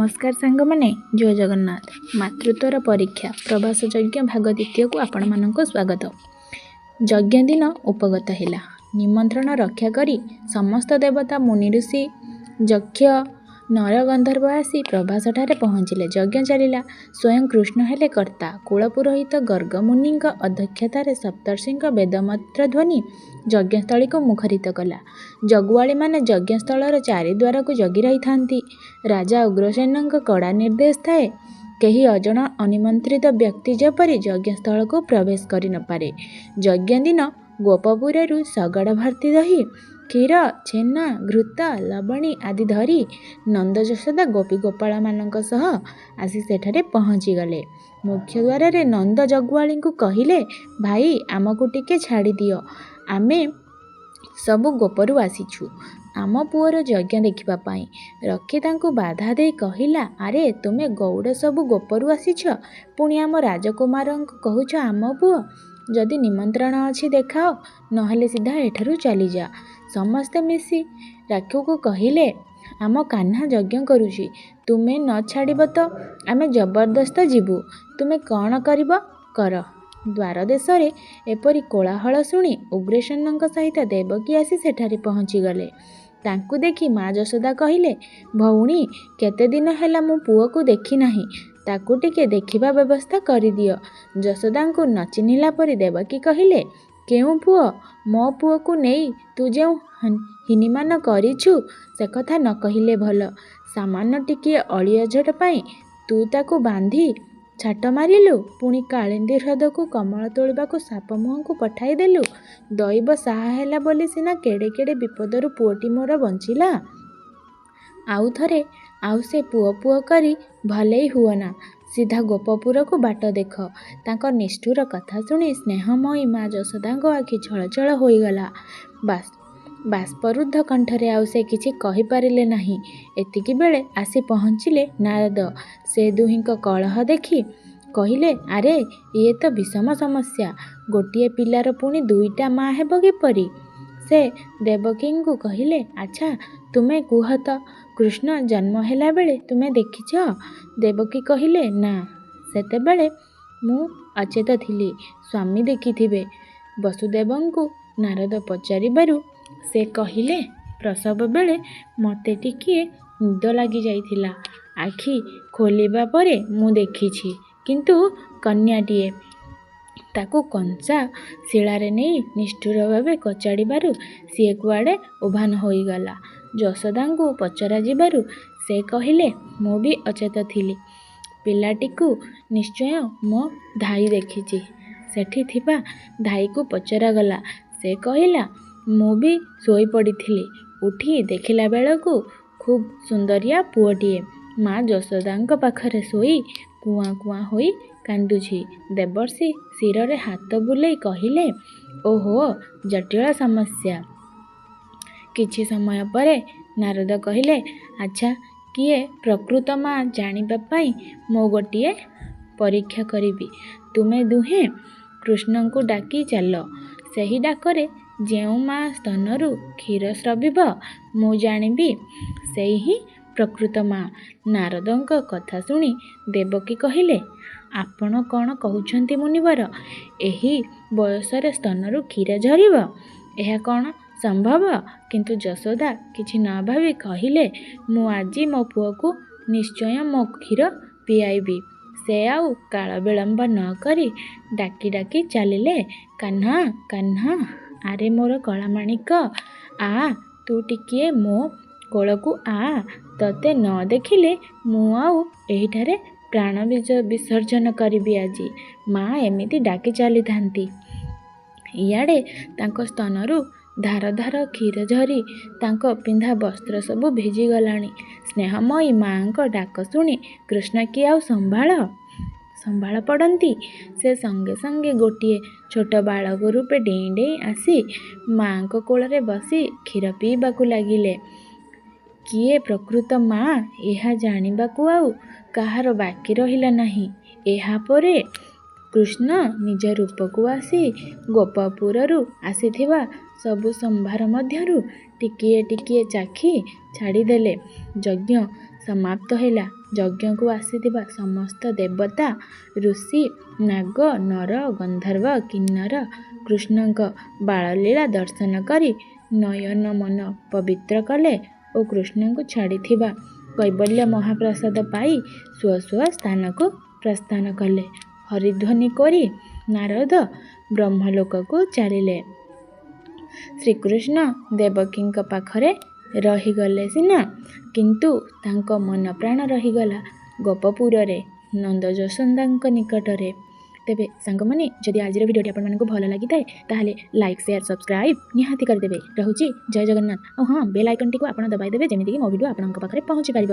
नमस्कार सांग माने जय जगन्नाथ। मातृत्वर परीक्षा प्रभास यज्ञ भाग द्वितीय को आपण मानक स्वागत। यज्ञ दिन उपगत हैला। निमंत्रण रक्षा करी समस्त देवता मुनि ऋषि यक्ष नर गंधर्व आसी प्रभास ठारे पहुँचिले। यज्ञ चलिला। स्वयं कृष्ण हेले कर्ता। कुलपुरोहित गर्ग मुनि अध्यक्षतार सप्तर्षिंक वेदमंत्र ध्वनि यज्ञस्थली को मुखरित कला। जगुआली माने यज्ञस्थलर चारिद्वार को जगी रही थांती। राजा उग्रसेन कड़ा निर्देश थाए कहीं अजण अनिमंत्रित व्यक्ति जेपरी यज्ञस्थल को प्रवेश करि न पारे। यज्ञ दिन गोपपुरु सगड़ भर्ती दही क्षीर छेना घृत लवणी आदि धरी नंद यशोदा गोपी गोपाल मानक सह आसी सेठारे पहुँची गले। मुख्य द्वार रे नंद जगुआली को कहिले, भाई आमको टिके छाड़ी दियो, आमे सबु गोपरु आसीछु आम पुअर यज्ञ देखिबा पाई। रखी तांकु बाधा दे कहिला, अरे तुमे गौड़ सबु गोपरु आसीछ, पुणी आम राजकुमार कहूछ आम पुओ। जदि निमंत्रण अछि देखाओ, नहेले सीधा एठारु चली जा। समस्ते मिसी राखू को कहिले, आम कान्हा यज्ञ करुची, तुमे न छाड़िब तो आमे जबरदस्त जीवु, तुमे कौन करिब कर। द्वार देशरे एपरी कोलाहल शुणी उग्रसेन सहित देवकी आसी सेठारे पहुँची गले। तांकु देखी माँ यशोदा कहिले, भौणी केते दिन हैला मो पुओ को देखी नाही, ताकु टिके देखिबा व्यवस्था करि दियो। यशोदा को न चिन्हिला परी देवकी कहिले, केउ पुओ? मो पुओ को नेई तू जेउ हिनीमान करिछु से कथा न कहिले भल। सामान्य टिके अली अझट पाई तू ताकु बांधी छाट मारिलु, पुणी कालिंदी ह्रद को कमल तोलिबा को साप मुह को पठाई देलु। दैव साहा हैला बोली सिना केड़े केड़े विपदरु पुओटी मोर बंचिला। आउ थरे आउ से पुओ पुओ करी भलेई हुअना, सीधा गोपपुर को बाट देख। तांको निष्ठुर कथा शुणी स्नेहमयी माँ यशोदा आखि छलछल होईगला। बाष्परुद्ध कंठरे आउ से किछि कहि पारिले नाही। एतिकी बेले आसी पहुँचिले नारद। से दुहिंक कलह देखी कहिले, अरे ये तो विषम समस्या, गोटिए पिलार पुणी दुईटा माँ हेब किपरि? से देवकी को कहिले, अच्छा तुमे कुह तो कृष्ण जन्म हेला बेले तुमे देखिछ? देवकी कहिले, ना सेते बेले मु अचेत थिली, स्वामी देखिथिबे। वसुदेवंकु नारद पचारिबारु से कहिले, प्रसव बेले मते टिकिए निद लागी जाइथिला, आखि खोलिबा परे मु देखिछि, किंतु कन्याटिए। ताकु कंसा शिलारे नहीं निष्ठुर भावे कचाड़िबारु सीए कुआड़े उभान होईगला। यशोदा को पचरा जिबारु से कहिले, मु भी अचेत थिली, पिलाटिकु निश्चय मो धाई देखिछि। सेठी थिबा धाई को पचरा गला। से कहिला, मु भी सोई पड़िथिली, उठी देखिला बेलकु खूब सुंदरिया पुओटिए माँ यशोदा पाखरे सोई कुआ कुआ होई कांदुछि। देवर्षि शिरे हाथ बुलाई कहिले, ओहो जटिल समस्या। किछि समय परे नारद कहिले, अच्छा किए प्रकृत माँ जानिबा पाई मो गोटिए परीक्षा करिबी। तुमे दुहे कृष्ण को डाकी चाल, सही डाकरे जेउ माँ स्तनरु क्षीर स्रविब मु जानिबी सेई ही प्रकृत माँ। नारदंक कथा शुणी देवकी कहिले, आपण कौन कहउछंती मुनिवर? एही बयसरे स्तनरु क्षीर झरिब, एहा कौन संभव? किंतु यशोदा किछि न भावी कहिले, मु आजी मो पुओ को निश्चय मो क्षीर पियाइबी। से आउ काल विलंब न करी डाकी डाकी चलिले, कान्हा कान्हा, आरे मोर कलामाणिक, आ तू टिकिए मो कोलकु आ, तते न देखिले मु आउ एहिठारे प्राण विसर्जन करिबी आजी। माँ एमिति डाकी चली थांती। इयाड़े तांको स्तनरु धार धार क्षीर झरी तांको पिंधा वस्त्र सबु भिजी गलाणी। स्नेहमयी माँ को डाक शुणी कृष्ण की आउ संभाळ पड़ती। से संगे संगे गोटिए छोट बालक रूपे डेई डेई आसी माँ को कोलरे बसी क्षीर पीबाकु लागिले। किए प्रकृत माँ एहा जानिबाकु आउ काहार बाकी रहिला नाही। एहा परे कृष्ण निज रूपकु आसी गोपपुररु आसीथिबा सबु संभार मध्यरु टिकिए टिकिए चाखी छाड़ीदेले। यज्ञ ସମାପ୍ତ ହେଲା। ଯଜ୍ଞକୁ ଆସିଥିବା ସମସ୍ତ ଦେବତା, ଋଷି, ନାଗ, ନର, ଗନ୍ଧର୍ବ, କିନ୍ନର କୃଷ୍ଣଙ୍କ ବାଳଲୀଳା ଦର୍ଶନ କରି ନୟନ ମନ ପବିତ୍ର କଲେ ଓ କୃଷ୍ଣଙ୍କୁ ଛାଡ଼ିଥିବା କୈବଲ୍ୟ ମହାପ୍ରସାଦ ପାଇ ସ୍ୱ ସ୍ୱ ସ୍ଥାନକୁ ପ୍ରସ୍ଥାନ କଲେ। ହରିଧ୍ୱନି କରି ନାରଦ ବ୍ରହ୍ମଲୋକକୁ ଚାଲିଲେ। ଶ୍ରୀକୃଷ୍ଣ ଦେବକୀଙ୍କ ପାଖରେ ରହିଗଲେ ସିନା, କିନ୍ତୁ ତାଙ୍କ ମନ ପ୍ରାଣ ରହିଗଲା ଗୋପପୁରରେ ନନ୍ଦ ଯଶୋଦାଙ୍କ ନିକଟରେ। ତେବେ ସାଙ୍ଗମାନେ, ଯଦି ଆଜିର ଭିଡ଼ିଓଟି ଆପଣମାନଙ୍କୁ ଭଲ ଲାଗିଥାଏ ତାହେଲେ ଲାଇକ୍, ସେୟାର, ସବସ୍କ୍ରାଇବ୍ ନିହାତି କରିଦେବେ। ରହୁଛି ଜୟ ଜଗନ୍ନାଥ। ଆଉ ହଁ, ବେଲ୍ ଆଇକନ୍ଟିକୁ ଆପଣ ଦବାଇ ଦେବେ ଯେମିତିକି ମୋ ଭିଡ଼ିଓ ଆପଣଙ୍କ ପାଖରେ ପହଞ୍ଚି ପାରିବ।